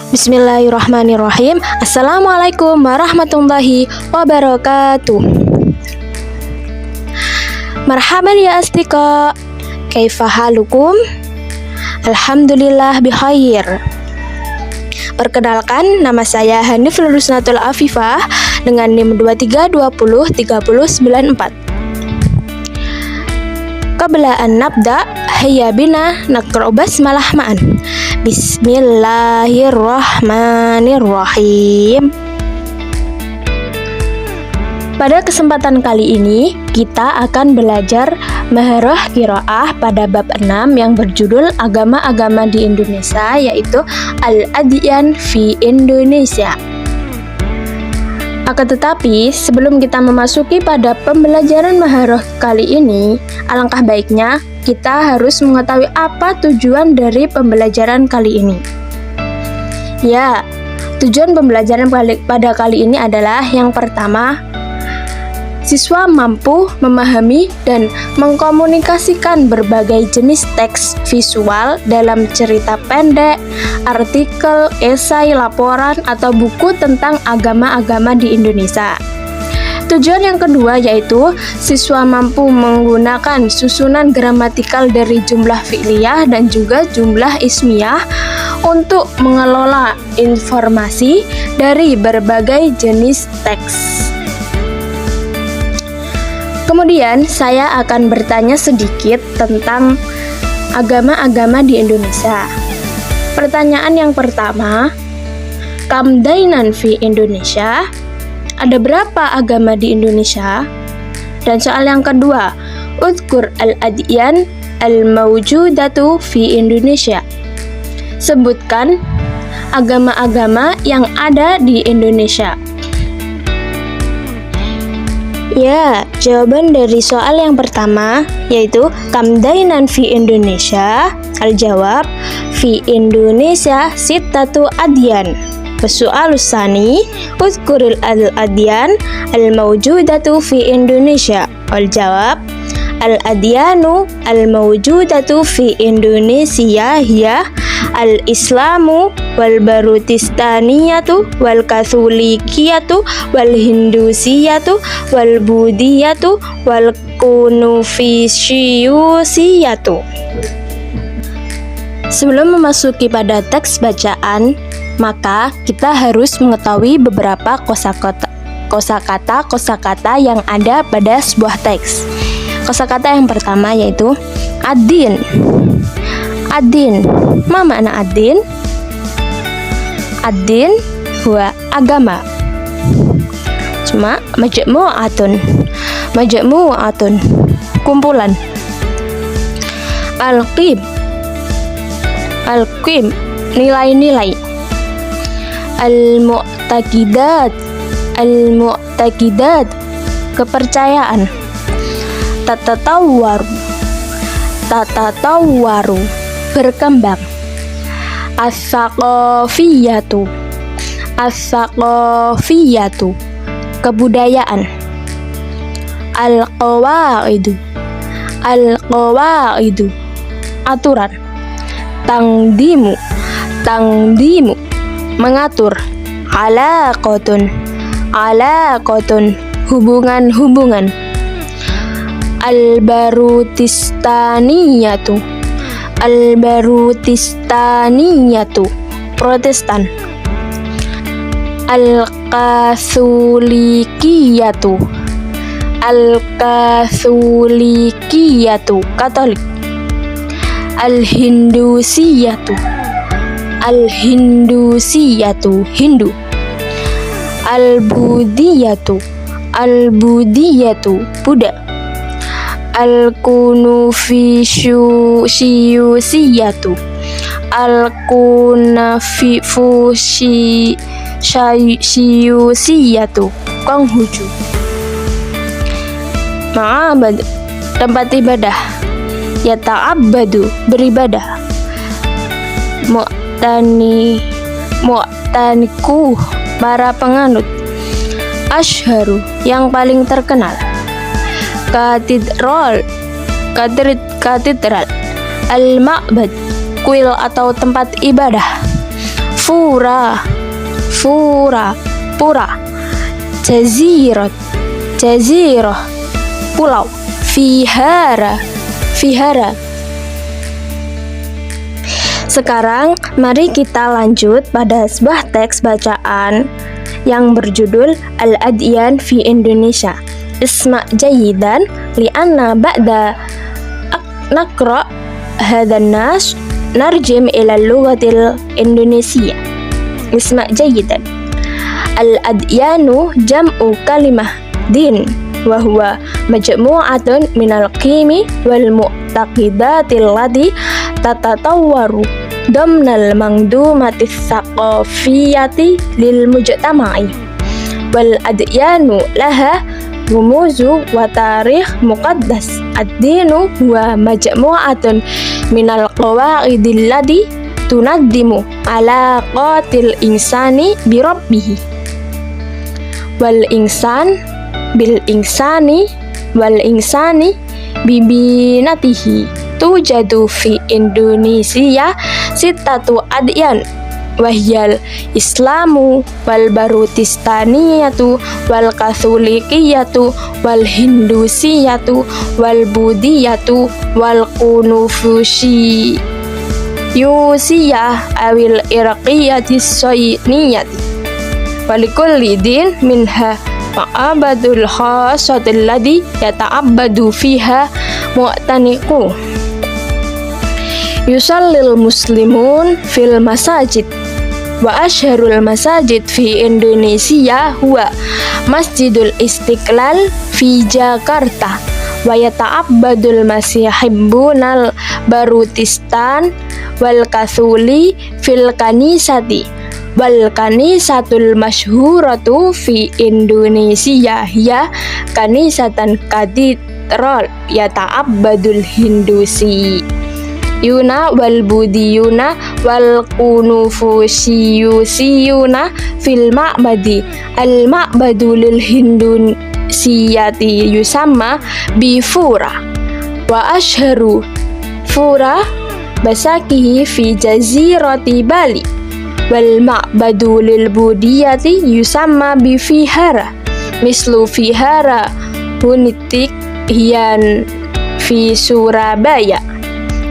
Bismillahirrahmanirrahim. Assalamualaikum warahmatullahi wabarakatuh. Marhaban ya asdiqa, kaifa halukum? Alhamdulillah bikhair. Perkenalkan, nama saya Hanif Rusnatul Afifah dengan NIM 23203094. Qabla an nabda, hayya bina naqra'u basmalah ma'an. Bismillahirrahmanirrahim. Pada kesempatan kali ini, kita akan belajar maharah qiraah pada bab 6 yang berjudul Agama-agama di Indonesia, yaitu Al-Adyan fi Indonesia. Akan tetapi, sebelum kita memasuki pada pembelajaran maharah kali ini, alangkah baiknya kita harus mengetahui apa tujuan dari pembelajaran kali ini. Ya, tujuan pembelajaran pada kali ini adalah yang pertama, siswa mampu memahami dan mengkomunikasikan berbagai jenis teks visual dalam cerita pendek, artikel, esai, laporan, atau buku tentang agama-agama di Indonesia. Tujuan yang kedua yaitu siswa mampu menggunakan susunan gramatikal dari jumlah fi'liyah dan juga jumlah ismiyah untuk mengelola informasi dari berbagai jenis teks. Kemudian saya akan bertanya sedikit tentang agama-agama di Indonesia. Pertanyaan yang pertama, kam dainan fi Indonesia? Ada berapa agama di Indonesia? Dan soal yang kedua, udkur al-adyan al-mawjudatu fi Indonesia. Sebutkan agama-agama yang ada di Indonesia. Ya, jawaban dari soal yang pertama yaitu kam dainan fi Indonesia. Al-jawab fi Indonesia sittatu adyan. Soal tsani, udkuril al-adyan al-mawjudatu fi Indonesia. Al-jawab al-adyanu al-mawjudatu fi Indonesia hiya al-islamu wal-barutistaniyatu wal-katholikiyatu wal-hindusiyatu wal-budiyatu wal-konfusiyusiyatu. Sebelum memasuki pada teks bacaan, maka kita harus mengetahui beberapa kosakata yang ada pada sebuah teks. Kosakata yang pertama yaitu ad-din. Ad-din, ma makna ad-din? Ad-din huwa agama. Cuma majmu'atun, kumpulan. Al-qim, nilai-nilai. Al-mu'taqidat, kepercayaan. Tatatawwaru, berkembang. As-saqafiyatu, kebudayaan. Al-qawaidu, aturan. Tangdimu, mengatur. Alaqotun, hubungan. Al-barutistaniyatu, Protestan. Al-katholikiyatu, Katolik. Al-hindusiyatu, Hindu. Al-budiyatu, Buddha. Al-konfusiyusiyatu, Konghucu. Ma'abad, tempat ibadah. Yata'abbadu, beribadah. Mu'taniku, para penganut. Ashharu, yang paling terkenal. Katedral. Al-ma'bad, kuil atau tempat ibadah. Fura, fura, pura. Jazirah, jazirah, pulau. Vihara, vihara. Sekarang mari kita lanjut pada sebuah teks bacaan yang berjudul Al-Adyan fi Indonesia. Isma' jayidan li'anna ba'da naqra hadan nas narjim ila lughatil Indonesia. Isma' jayidan. Al-adyanu jam'u kalimah din wa huwa majmu'atun minal qimi wal mu'taqidatil lati tatatawwaru domnal mangdumatis saqafiyati lil mujtama'i wal adyanu laha rumuzu wa tarikh muqaddas. Ad-dinu huwa majmu'atun minal qawaidil lati tunaddimu alaqatil insani bi rabbih wal insan bil insani wal insani bibinatihi. Tujadu fi Indonesia sittatu adyan wahyal Islamu wal barutistaniyatu wal katholikiyatu wal hindusiyatu wal budiyatu wal kunufusiyusiyah awil irqiyatis soyniyati walikulli din minha ma'abadul khasatil ladhi yata'abbadu fiha mu'taniku. Yusallil muslimun fil masajid wa asharul masajid fi Indonesia huwa Masjidul Istiqlal fi Jakarta wa yata'abbadul masihibbunal barutistan wal kathuli fil kanisati wal kanisatul masyhuratu fi Indonesia hiya kanisatan katedral yata'abbadul hindusi yuna wal budiyuna wal kunufusiyusiyuna fil ma'badi. Al ma'badu lil hindusiyati yusamma bi fura wa ashharu fura basakihi fi jazirati Bali wal ma'badu lil budiyati yusamma bi vihara mislu vihara Bunitik hiyan fi Surabaya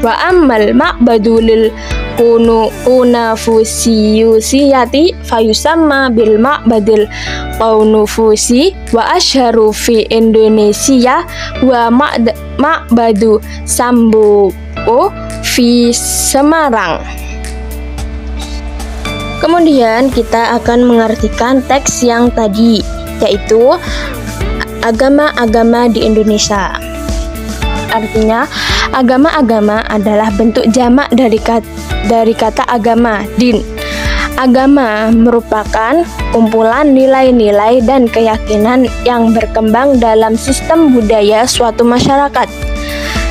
wa ammal ma'badu lil kunufusiyusiyati fayusamma bil ma'badil kunufusi wa asharu fi Indonesia wa ma'badu Sambo fi Semarang. Kemudian kita akan mengartikan teks yang tadi, yaitu agama-agama di Indonesia. Artinya, agama-agama adalah bentuk jamak dari kata agama, din. Agama merupakan kumpulan nilai-nilai dan keyakinan yang berkembang dalam sistem budaya suatu masyarakat.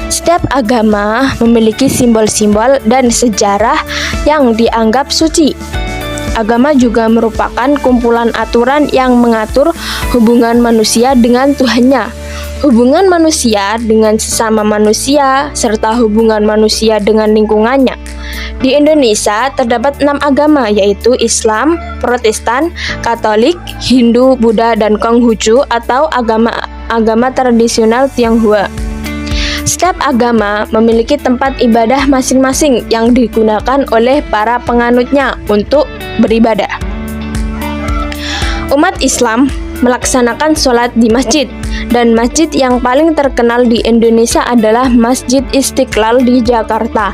Setiap agama memiliki simbol-simbol dan sejarah yang dianggap suci. Agama juga merupakan kumpulan aturan yang mengatur hubungan manusia dengan Tuhannya, hubungan manusia dengan sesama manusia, serta hubungan manusia dengan lingkungannya. Di Indonesia terdapat 6 agama, yaitu Islam, Protestan, Katolik, Hindu, Buddha, dan Konghucu atau agama tradisional Tionghoa. Setiap agama memiliki tempat ibadah masing-masing yang digunakan oleh para penganutnya untuk beribadah. Umat Islam melaksanakan sholat di masjid, dan masjid yang paling terkenal di Indonesia adalah Masjid Istiqlal di Jakarta.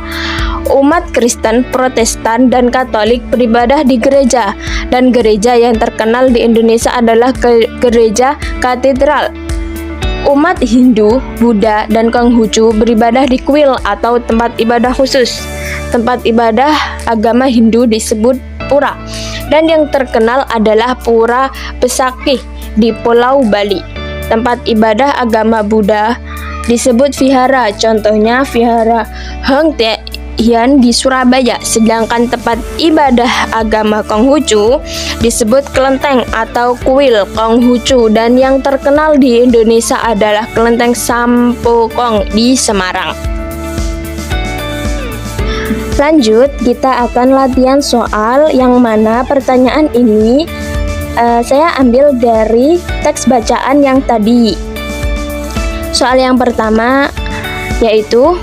Umat Kristen, Protestan, dan Katolik beribadah di gereja, dan gereja yang terkenal di Indonesia adalah gereja katedral. Umat Hindu, Buddha, dan Konghucu beribadah di kuil atau tempat ibadah khusus. Tempat ibadah agama Hindu disebut pura, dan yang terkenal adalah Pura Besakih di Pulau Bali. Tempat ibadah agama Buddha disebut vihara, contohnya vihara Hongtae di Surabaya, sedangkan tempat ibadah agama Konghucu disebut kelenteng atau kuil Konghucu, dan yang terkenal di Indonesia adalah kelenteng Sampokong di Semarang. Lanjut, kita akan latihan soal yang mana pertanyaan ini saya ambil dari teks bacaan yang tadi. Soal yang pertama yaitu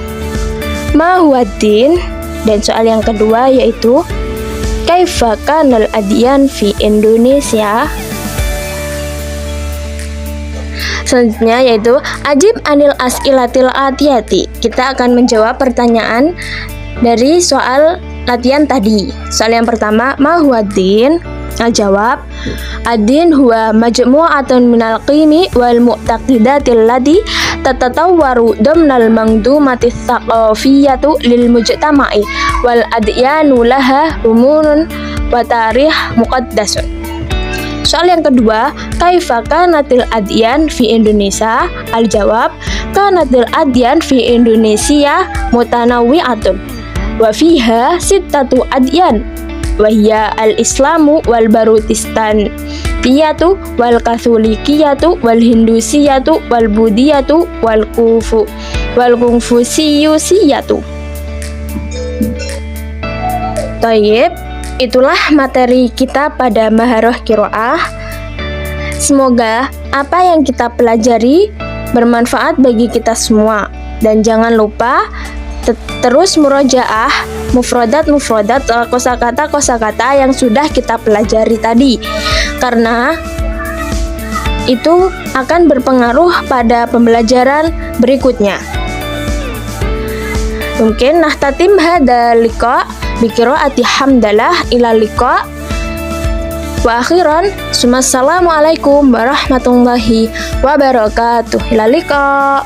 ma huwaddin, dan soal yang kedua yaitu kaifa kanal adyan fi Indonesia. Selanjutnya yaitu ajib anil as'ilatil atiyati. Kita akan menjawab pertanyaan dari soal latihan tadi. Soal yang pertama, ma huwaddin? Jawab, ad-din huwa majmu'atun minal qimi wal mu'taqidatil ladhi tatatawwaru damnal mangdumatis thaqafiyyatu lil mujtama'i wal adyanu laha rumunun wa tarikh muqaddasun. Soal yang kedua, kaifa kanatil adyan fi Indonesia? Al-jawab, kanatil adyan fi Indonesia mutanawwi'atun wa fiha sittatu adyan wa hiya al-islamu wal barutistan-fiyatu wal katholikiyatu wal hindusiyatu wal budiyatu wal kungfusiyusiyatu. Tayyib, itulah materi kita pada Maharoh Qiraah. Semoga apa yang kita pelajari bermanfaat bagi kita semua. Dan jangan lupa terus murojaah mufrodat kosakata yang sudah kita pelajari tadi, karena itu akan berpengaruh pada pembelajaran berikutnya. Mungkin nahtatim hada liqa biqiraati hamdalah ila liqa wa akhiran assalamualaikum warahmatullahi wabarakatuh. Ila liqa.